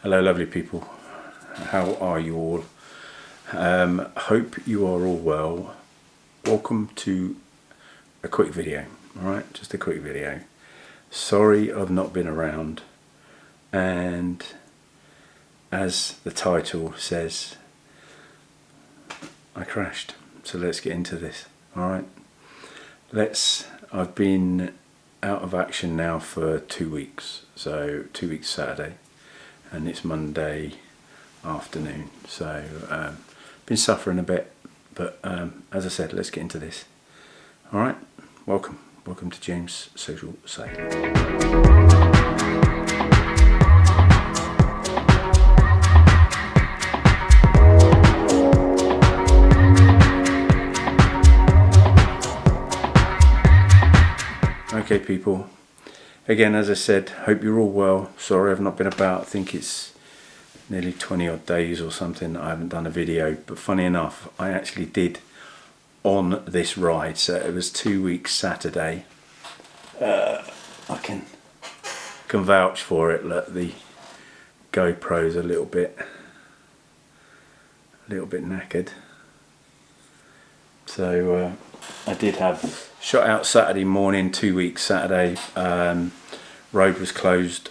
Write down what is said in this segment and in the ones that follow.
Hello lovely people, how are you all? Hope you are all well. Welcome to a quick video, alright, just a quick video. Sorry I've not been around, and as the title says, I crashed. So let's get into this, alright? I've been out of action now for 2 weeks, so 2 weeks Saturday, and it's Monday afternoon, so been suffering a bit, but as I said, let's get into this. Alright, welcome to James' Social Site. Okay people, again as I said, hope you're all well. Sorry I've not been about. I think it's nearly 20 odd days or something I haven't done a video, but funny enough I actually did on this ride. So it was 2 weeks Saturday. I can vouch for it. Look, the GoPro's a little bit knackered. So I did have shot out Saturday morning, 2 weeks Saturday. Road was closed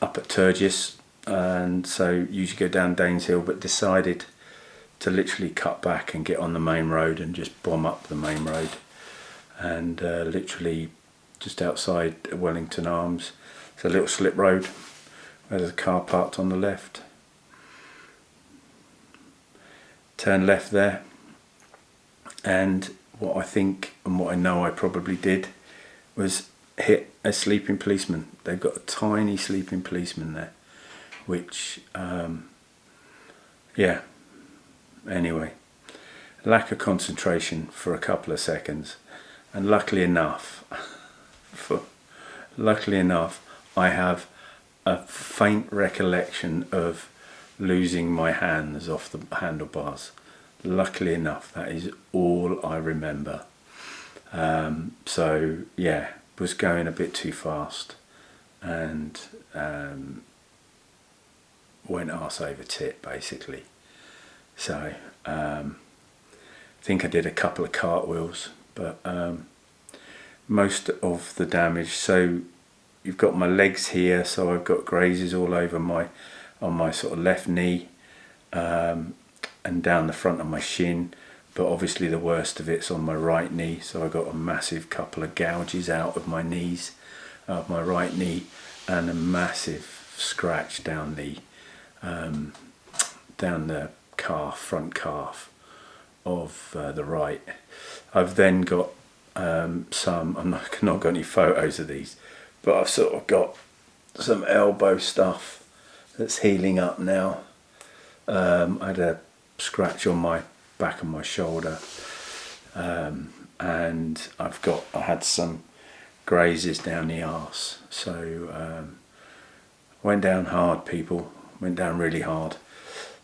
up at Turgis, and so usually go down Danes Hill, but decided to literally cut back and get on the main road and just bomb up the main road. And literally just outside Wellington Arms, it's a little slip road where there's a car parked on the left. Turn left there, and what I think and what I know I probably did was hit a sleeping policeman. They've got a tiny sleeping policeman there, which yeah, anyway, lack of concentration for a couple of seconds, and luckily enough I have a faint recollection of losing my hands off the handlebars. Luckily enough, that is all I remember. So yeah, was going a bit too fast, and went arse over tit basically. So I think I did a couple of cartwheels, but most of the damage, so you've got my legs here, so I've got grazes all over on my sort of left knee, and down the front of my shin, but obviously the worst of it's on my right knee. So I got a massive couple of gouges out of my knees, of my right knee, and a massive scratch down the calf, front calf of the right. I've then got some, I'm not got any photos of these, but I've sort of got some elbow stuff that's healing up now. I had a scratch on my back of my shoulder, and I had some grazes down the arse. So went down hard, people, went down really hard.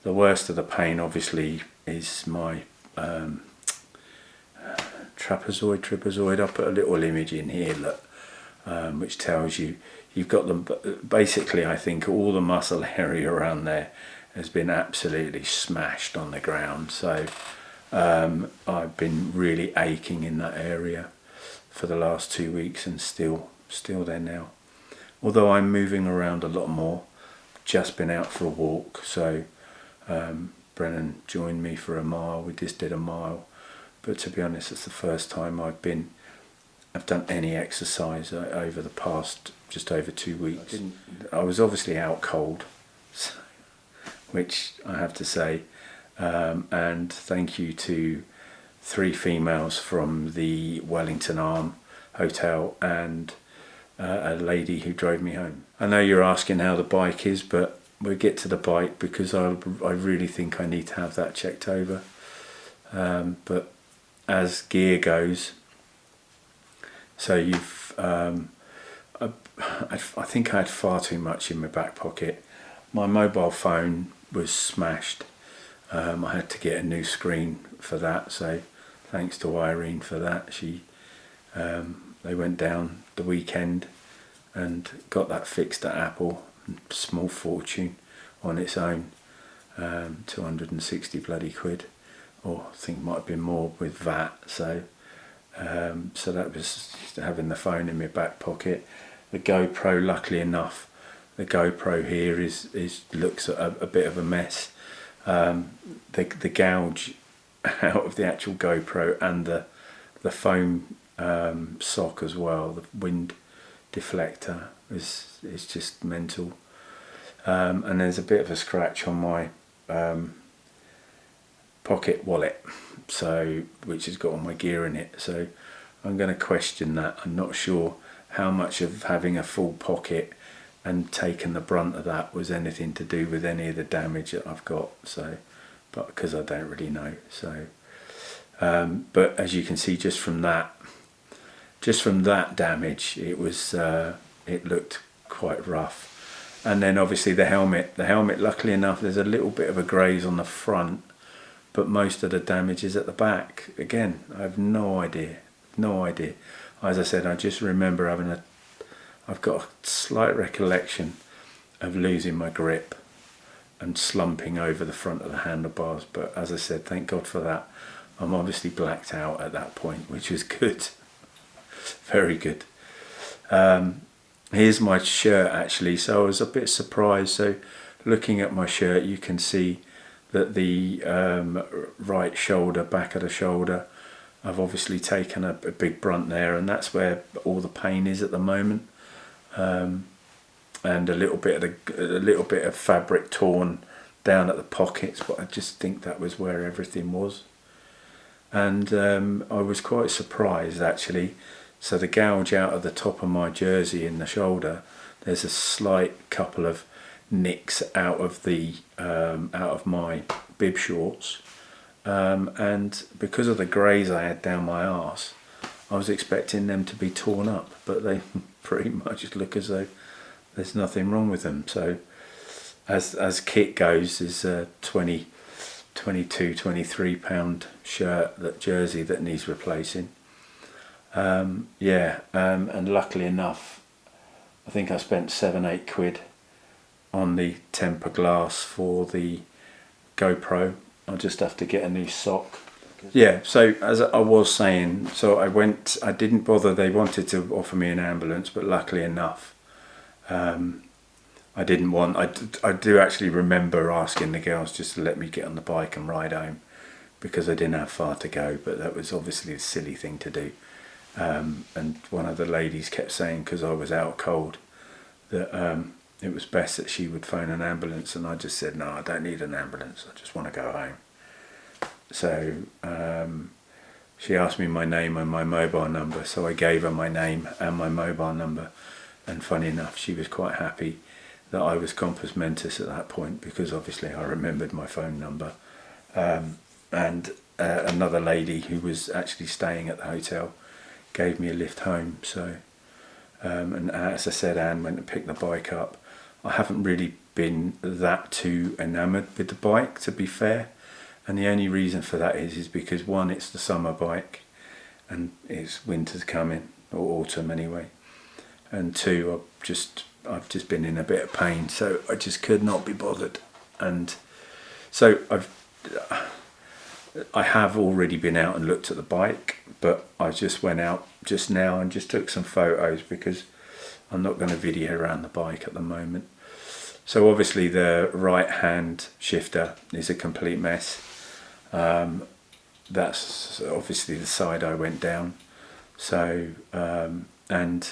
The worst of the pain obviously is my trapezoid. I'll put a little image in here, look, which tells you you've got them. Basically I think all the muscle area around there has been absolutely smashed on the ground. So I've been really aching in that area for the last 2 weeks, and still there now. Although I'm moving around a lot more, just been out for a walk. So Brennan joined me for a mile. We just did a mile, but to be honest, it's the first time I've done any exercise over the past just over 2 weeks. I was obviously out cold, which I have to say, and thank you to 3 females from the Wellington Arm Hotel and a lady who drove me home. I know you're asking how the bike is, but we'll get to the bike because I really think I need to have that checked over. But as gear goes, so you've I think I had far too much in my back pocket. My mobile phone was smashed. I had to get a new screen for that, so thanks to Irene for that. They went down the weekend and got that fixed at Apple. Small fortune, on its own. 260 bloody quid, or I think it might have been more with VAT. So so that was having the phone in my back pocket. The GoPro, luckily enough, the GoPro here looks a bit of a mess. The gouge out of the actual GoPro and the foam sock as well, the wind deflector is just mental. And there's a bit of a scratch on my pocket wallet, so which has got all my gear in it. So I'm going to question that. I'm not sure how much of having a full pocket and taking the brunt of that was anything to do with any of the damage that I've got. So, but because I don't really know. So, but as you can see, just from that damage, it was it looked quite rough. And then obviously the helmet, luckily enough, there's a little bit of a graze on the front, but most of the damage is at the back. Again, I have no idea. As I said, I just remember I've got a slight recollection of losing my grip and slumping over the front of the handlebars. But as I said, thank God for that. I'm obviously blacked out at that point, which was good. Very good. Here's my shirt actually, so I was a bit surprised. So looking at my shirt, you can see that the right shoulder, back of the shoulder, I've obviously taken a big brunt there, and that's where all the pain is at the moment. And a little bit of fabric torn down at the pockets, but I just think that was where everything was. And I was quite surprised actually. So the gouge out of the top of my jersey in the shoulder, there's a slight couple of nicks out of my bib shorts, and because of the graze I had down my arse, I was expecting them to be torn up, but they pretty much look as though there's nothing wrong with them. So as kit goes, there's a 23 pound jersey that needs replacing. And luckily enough, I think I spent 7-8 quid on the temper glass for the GoPro. I'll just have to get a new sock. Yeah, so as I was saying, so I didn't bother. They wanted to offer me an ambulance, but luckily enough, I didn't want. I do actually remember asking the girls just to let me get on the bike and ride home, because I didn't have far to go. But that was obviously a silly thing to do. And one of the ladies kept saying, because I was out cold, that it was best that she would phone an ambulance, and I just said, no, I don't need an ambulance, I just want to go home. So she asked me my name and my mobile number, so I gave her my name and my mobile number, and funny enough, she was quite happy that I was compos mentis at that point, because obviously I remembered my phone number. And another lady who was actually staying at the hotel gave me a lift home. So and as I said, Anne went and picked the bike up. I haven't really been that too enamoured with the bike, to be fair, and the only reason for that is because one, it's the summer bike and it's winter's coming, or autumn anyway, and two, I've just been in a bit of pain, so I just could not be bothered. And so I have already been out and looked at the bike, but I just went out just now and just took some photos, because I'm not going to video around the bike at the moment. So obviously the right hand shifter is a complete mess. That's obviously the side I went down. So and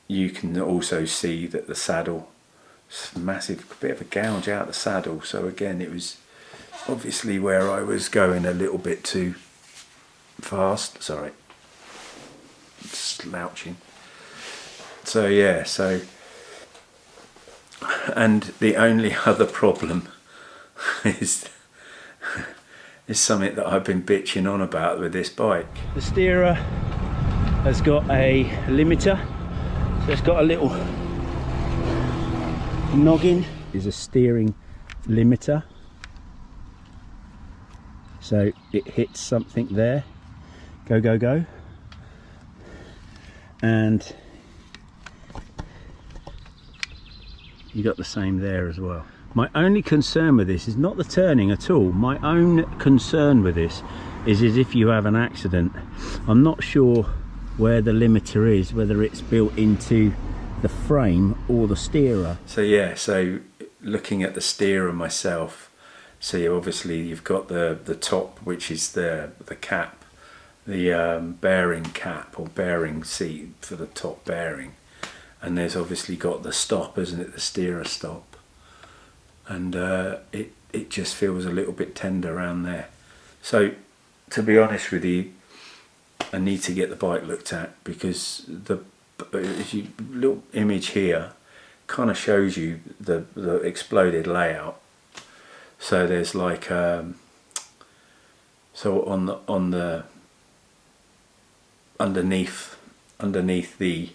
you can also see that the saddle, massive bit of a gouge out the saddle. So again, it was obviously where I was going a little bit too fast. Sorry, slouching. So yeah, and the only other problem is something that I've been bitching on about with this bike. The steerer has got a limiter, so it's got a little noggin. Is a steering limiter, so it hits something there, go, and you got the same there as well. My only concern with this is not the turning at all. My own concern with this is if you have an accident. I'm not sure where the limiter is, whether it's built into the frame or the steerer. So yeah, so looking at the steerer myself, so obviously you've got the top, which is the cap, the bearing cap or bearing seat for the top bearing, and there's obviously got the stop, isn't it, the steerer stop, and it just feels a little bit tender around there. So to be honest with you, I need to get the bike looked at, because the little image here kind of shows you the exploded layout. So there's like so on the underneath the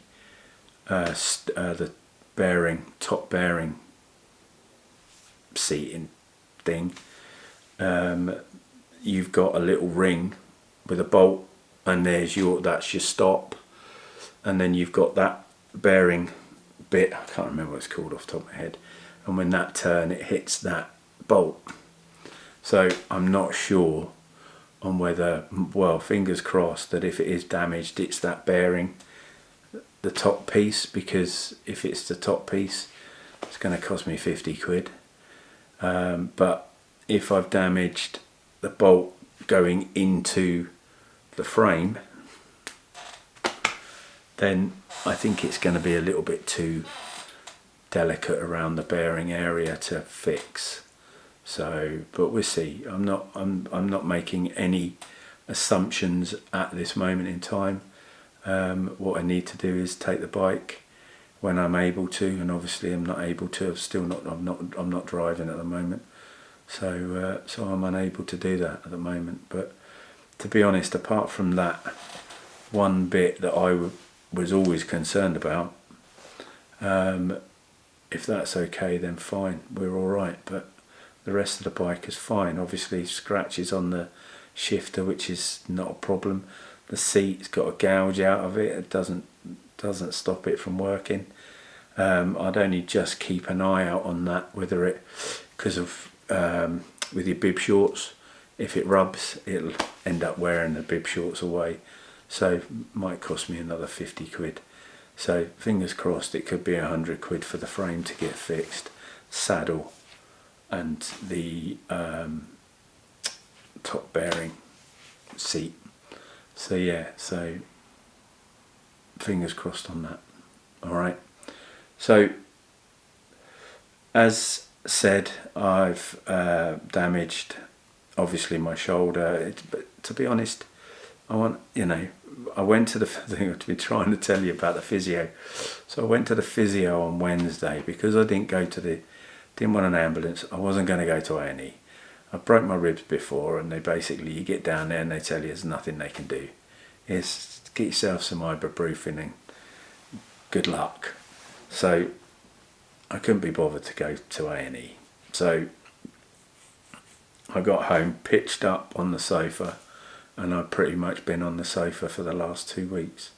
bearing, top bearing seating thing, you've got a little ring with a bolt, and that's your stop, and then you've got that bearing bit, I can't remember what it's called off the top of my head, and when that turn it hits that bolt. So I'm not sure on whether, well, fingers crossed that if it is damaged it's that bearing, the top piece, because if it's the top piece it's going to cost me 50 quid. But if I've damaged the bolt going into the frame, then I think it's going to be a little bit too delicate around the bearing area to fix. So, but we'll see. I'm not making any assumptions at this moment in time. What I need to do is take the bike when I'm able to, and obviously I'm not able to. I'm not driving at the moment, so I'm unable to do that at the moment. But to be honest, apart from that one bit that I was always concerned about, if that's okay, then fine, we're all right. But the rest of the bike is fine. Obviously scratches on the shifter, which is not a problem. The seat's got a gouge out of it. It doesn't stop it from working. I'd only just keep an eye out on that, whether it, because of with your bib shorts, if it rubs it'll end up wearing the bib shorts away, so it might cost me another 50 quid. So fingers crossed, it could be 100 quid for the frame to get fixed, saddle and the top bearing seat. So yeah, so fingers crossed on that. Alright, so as said, I've damaged obviously my shoulder, but to be honest, I went to the thing I've been trying to tell you about, the physio. So I went to the physio on Wednesday because I didn't want an ambulance. I wasn't going to go to A&E. I broke my ribs before, and they basically, you get down there and they tell you there's nothing they can do. It's get yourself some ibuprofen and good luck. So I couldn't be bothered to go to A&E. So I got home, pitched up on the sofa, and I've pretty much been on the sofa for the last 2 weeks.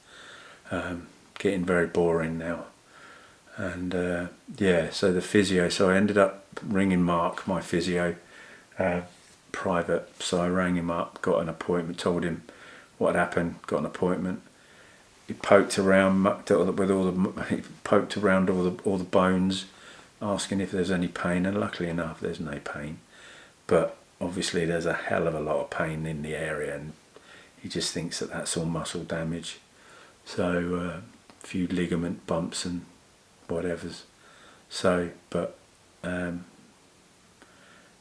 Getting very boring now. And yeah, so the physio, so I ended up ringing Mark, my physio, private. So I rang him up, got an appointment, told him what happened, got an appointment. He poked around, mucked it with he poked around all the bones, asking if there's any pain, and luckily enough there's no pain, but obviously there's a hell of a lot of pain in the area, and he just thinks that that's all muscle damage. So a few ligament bumps and whatevers. So, but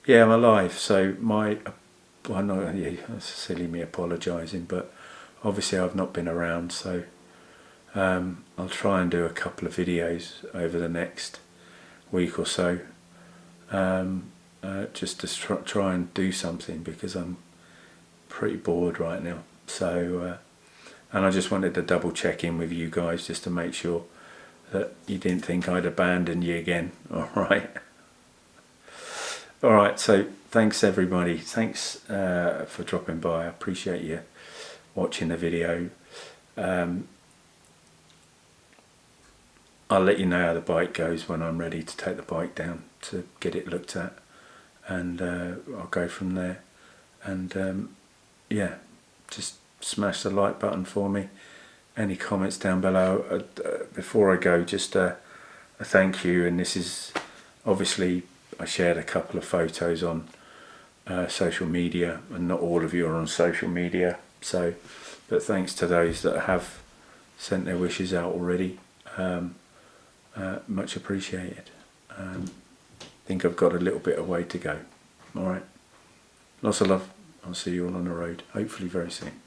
yeah, I'm alive. So that's silly me apologising, but obviously I've not been around, so I'll try and do a couple of videos over the next week or so, just to try and do something, because I'm pretty bored right now. So and I just wanted to double check in with you guys just to make sure that you didn't think I'd abandoned you again. Alright, so thanks everybody, thanks for dropping by. I appreciate you watching the video. I'll let you know how the bike goes when I'm ready to take the bike down to get it looked at, and I'll go from there. And yeah, just smash the like button for me. Any comments down below. Before I go, just a thank you. And this is obviously, I shared a couple of photos on social media, and not all of you are on social media, so, but thanks to those that have sent their wishes out already. Much appreciated. I think I've got a little bit of way to go. Alright, lots of love. I'll see you all on the road, hopefully very soon.